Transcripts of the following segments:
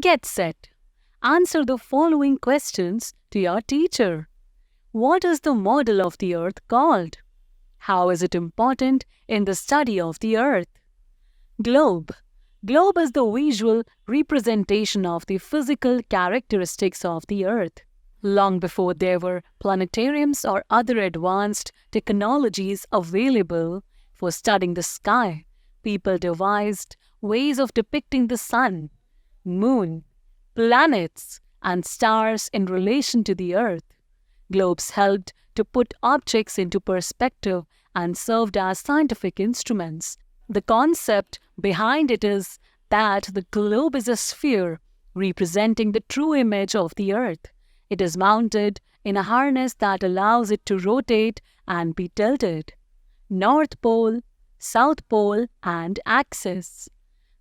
Get set. Answer the following questions to your teacher. What is the model of the Earth called? How is it important in the study of the Earth? Globe. Globe is the visual representation of the physical characteristics of the Earth. Long before there were planetariums or other advanced technologies available for studying the sky, people devised ways of depicting the sun, moon, planets, and stars in relation to the Earth. Globes helped to put objects into perspective and served as scientific instruments. The concept behind it is that the globe is a sphere representing the true image of the Earth. It is mounted in a harness that allows it to rotate and be tilted. North Pole, South Pole, and axis.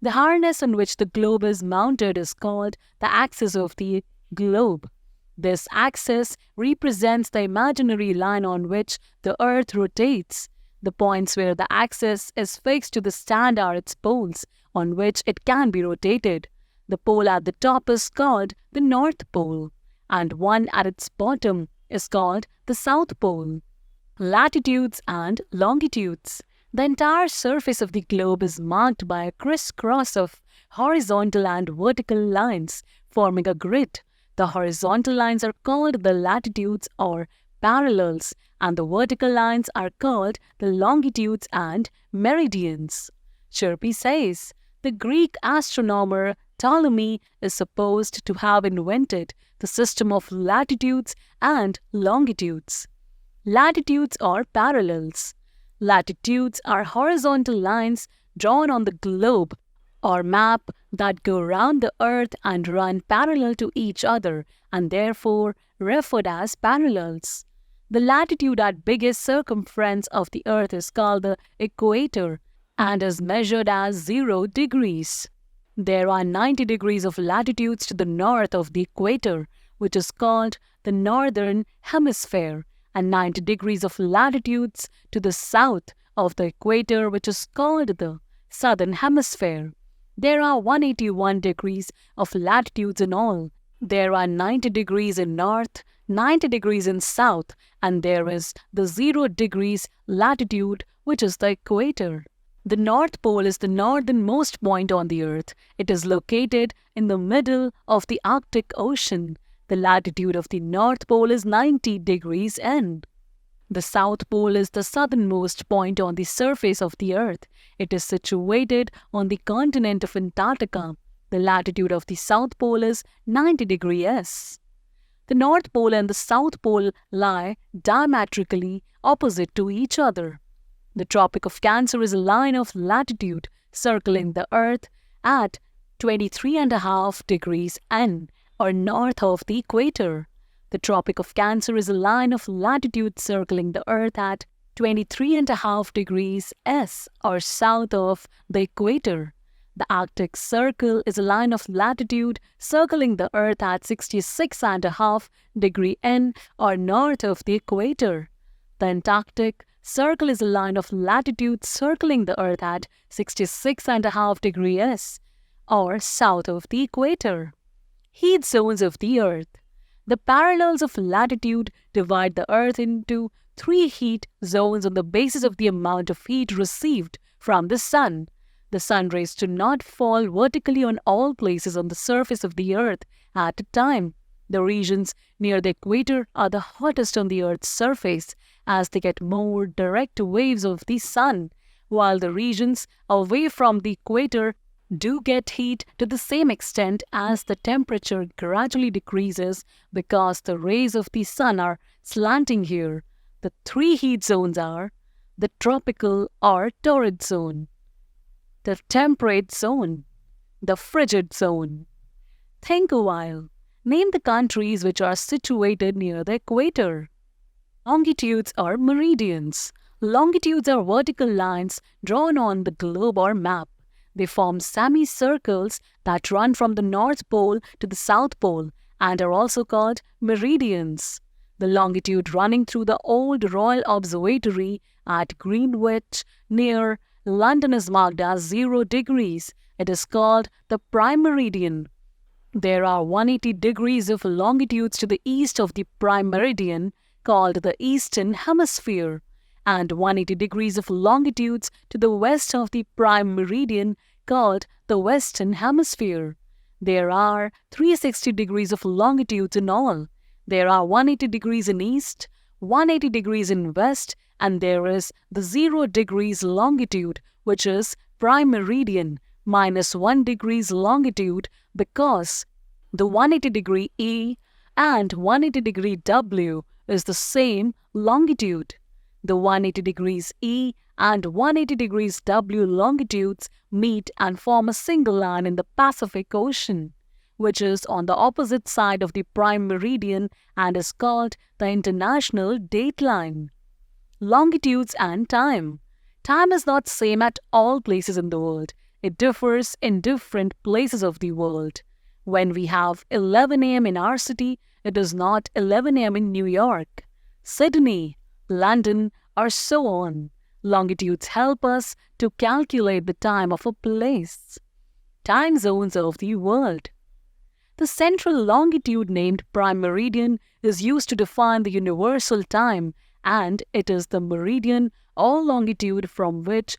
The harness on which the globe is mounted is called the axis of the globe. This axis represents the imaginary line on which the Earth rotates. The points where the axis is fixed to the stand are its poles, on which it can be rotated. The pole at the top is called the North Pole, and one at its bottom is called the South Pole. Latitudes and longitudes. The entire surface of the globe is marked by a crisscross of horizontal and vertical lines, forming a grid. The horizontal lines are called the latitudes or parallels, and the vertical lines are called the longitudes and meridians. Chirpy says, the Greek astronomer Ptolemy is supposed to have invented the system of latitudes and longitudes. Latitudes or parallels. Latitudes are horizontal lines drawn on the globe or map that go round the Earth and run parallel to each other and therefore referred as parallels. The latitude at biggest circumference of the Earth is called the equator and is measured as 0 degrees. There are 90 degrees of latitudes to the north of the equator, which is called the northern hemisphere, and 90 degrees of latitudes to the south of the equator, which is called the southern hemisphere. There are 181 degrees of latitudes in all. There are 90 degrees in north, 90 degrees in south, and there is the 0 degrees latitude, which is the equator. The North Pole is the northernmost point on the Earth. It is located in the middle of the Arctic Ocean. The latitude of the North Pole is 90 degrees N. The South Pole is the southernmost point on the surface of the Earth. It is situated on the continent of Antarctica. The latitude of the South Pole is 90 degrees S. The North Pole and the South Pole lie diametrically opposite to each other. The Tropic of Cancer is a line of latitude circling the Earth at 23.5 degrees N, or north of the equator. The Tropic of Cancer is a line of latitude circling the Earth at 23.5 degrees S, or south of the equator. The Arctic Circle is a line of latitude circling the Earth at 66.5 degrees N, or north of the equator. The Antarctic Circle is a line of latitude circling the Earth at 66.5 degrees S, or south of the equator. Heat zones of the Earth. The parallels of latitude divide the Earth into 3 heat zones on the basis of the amount of heat received from the sun. The sun rays do not fall vertically on all places on the surface of the Earth at a time. The regions near the equator are the hottest on the Earth's surface as they get more direct waves of the sun, while the regions away from the equator do get heat to the same extent as the temperature gradually decreases because the rays of the sun are slanting here. The 3 heat zones are the tropical or torrid zone, the temperate zone, the frigid zone. Think a while. Name the countries which are situated near the equator. Longitudes or meridians. Longitudes are vertical lines drawn on the globe or map. They form semicircles that run from the North Pole to the South Pole and are also called meridians. The longitude running through the old Royal Observatory at Greenwich near London is marked as 0 degrees. It is called the prime meridian. There are 180 degrees of longitudes to the east of the prime meridian, called the eastern hemisphere, and 180 degrees of longitudes to the west of the prime meridian, called the western hemisphere. There are 360 degrees of longitudes in all. There are 180 degrees in east, 180 degrees in west, and there is the 0 degrees longitude, which is prime meridian, minus 1 degrees longitude, because the 180 degree E and 180 degree W is the same longitude. The 180 degrees E and 180 degrees W longitudes meet and form a single line in the Pacific Ocean, which is on the opposite side of the prime meridian and is called the international dateline. Longitudes and time. Time is not same at all places in the world. It differs in different places of the world. When we have 11 a.m. in our city, it is not 11 a.m. in New York, Sydney, London, or so on. Longitudes help us to calculate the time of a place. Time zones of the world. The central longitude named prime meridian is used to define the universal time, and it is the meridian or longitude from which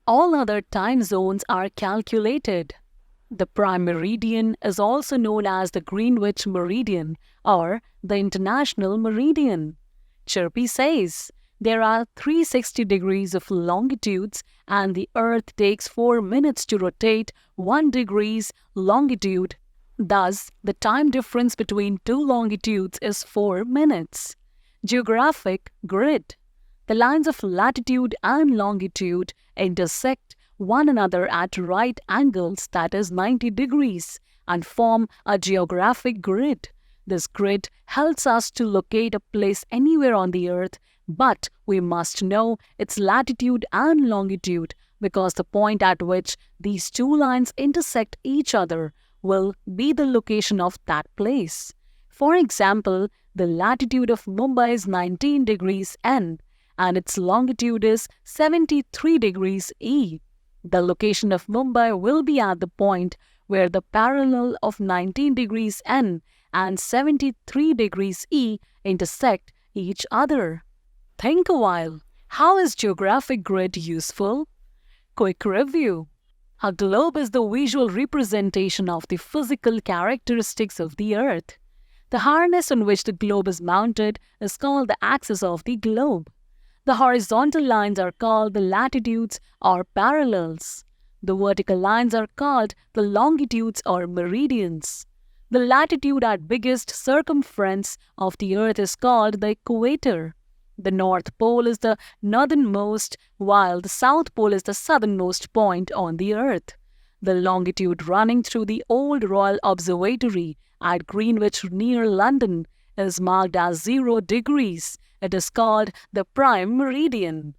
all other time zones are calculated. The prime meridian is also known as the Greenwich meridian or the international meridian. Chirpy says, there are 360 degrees of longitudes and the earth takes 4 minutes to rotate 1 degrees longitude. Thus, the time difference between two longitudes is 4 minutes. Geographic grid. The lines of latitude and longitude intersect one another at right angles, that is 90 degrees, and form a geographic grid. This grid helps us to locate a place anywhere on the earth, but we must know its latitude and longitude because the point at which these two lines intersect each other will be the location of that place. For example, the latitude of Mumbai is 19 degrees N and its longitude is 73 degrees E. The location of Mumbai will be at the point where the parallel of 19 degrees N and 73 degrees E intersect each other. Think a while. How is geographic grid useful? Quick review. A globe is the visual representation of the physical characteristics of the Earth. The harness on which the globe is mounted is called the axis of the globe. The horizontal lines are called the latitudes or parallels. The vertical lines are called the longitudes or meridians. The latitude at biggest circumference of the Earth is called the equator. The North Pole is the northernmost, while the South Pole is the southernmost point on the Earth. The longitude running through the Old Royal Observatory at Greenwich near London is marked as 0 degrees. It is called the prime meridian.